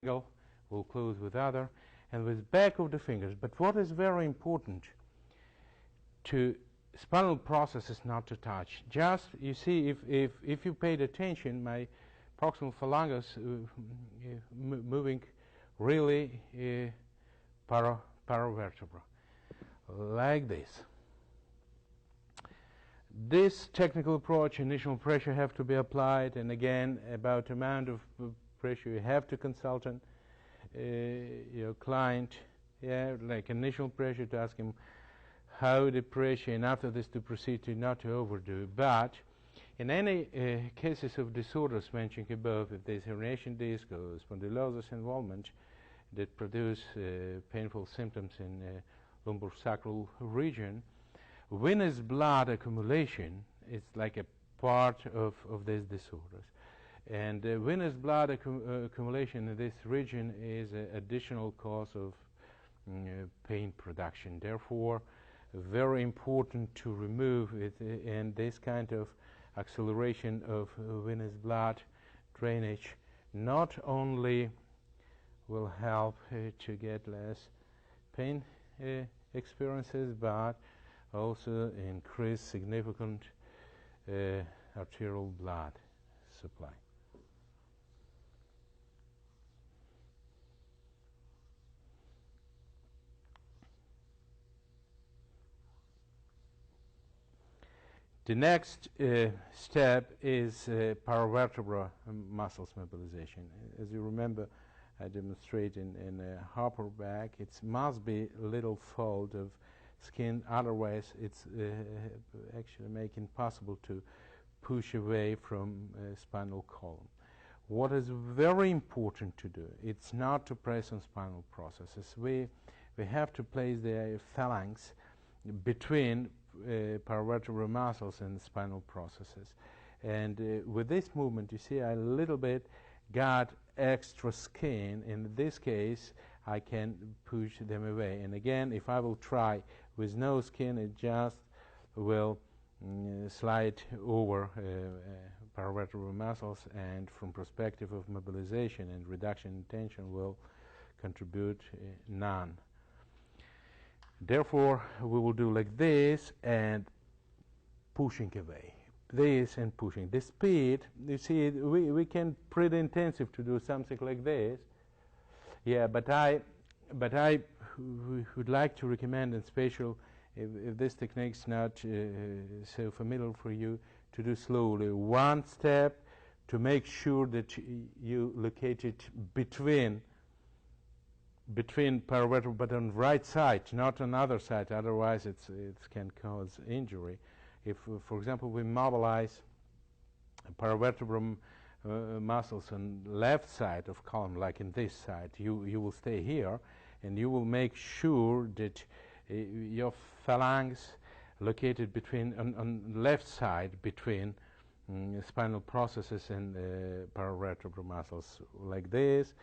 will close with other, and with back of the fingers. But what is very important to spinal process is not to touch. Just, you see, if you paid attention, my proximal phalanges moving really paravertebra, like this. This technical approach, initial pressure have to be applied, and again, about amount of pressure you have to consult your client, like initial pressure, to ask him how the pressure, and after this to proceed to not to overdo. But in any cases of disorders mentioned above, if there's herniation disc or spondylosis involvement that produce painful symptoms in lumbosacral region, venous blood accumulation is like a part of these disorders. And venous blood accumulation in this region is an additional cause of pain production. Therefore, very important to remove it, and this kind of acceleration of venous blood drainage not only will help to get less pain experiences, but also increase significant arterial blood supply. The next step is paravertebral muscles mobilization. As you remember, I demonstrate in a hopper back, it must be a little fold of skin, otherwise it's actually making possible to push away from spinal column. What is very important to do, it's not to press on spinal processes. We have to place the phalanx between paravertebral muscles and spinal processes. And with this movement, you see I a little bit got extra skin. In this case, I can push them away. And again, if I will try with no skin, it just will slide over paravertebral muscles, and from perspective of mobilization and reduction in tension will contribute none. Therefore, we will do like this and pushing away. This and pushing. The speed, you see, we can pretty intensive to do something like this. Yeah, but I would like to recommend, in special, if this technique's not so familiar for you, to do slowly. One step to make sure that you locate it between paravertebral, but on right side, not on other side, otherwise it can cause injury. If, for example, we mobilize paravertebral muscles on left side of column, like in this side, you will stay here, and you will make sure that your phalanx located between, on left side, between spinal processes and paravertebral muscles, like this,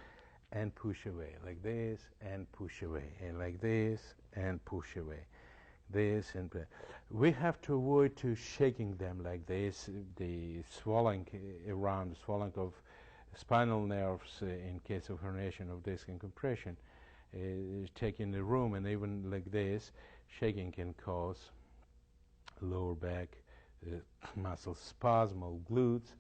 and push away, like this, and push away, and like this, and push away, this, and we have to avoid to shaking them like this, the swelling around, swelling of spinal nerves in case of herniation of disc and compression, taking the room, and even like this, shaking can cause lower back muscle spasm of glutes,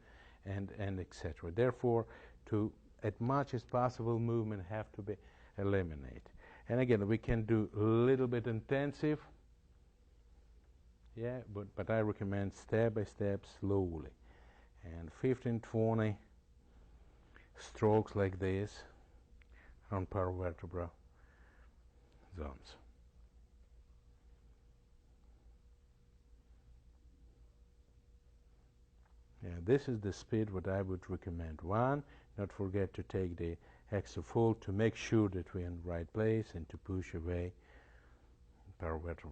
and etc. Therefore, to as much as possible, movement have to be eliminated. And again, we can do a little bit intensive, yeah, but I recommend step by step, slowly, and 15-20 strokes like this on paravertebral zones. Yeah, this is the speed what I would recommend. One, not forget to take the extra fold to make sure that we're in the right place and to push away paravertebral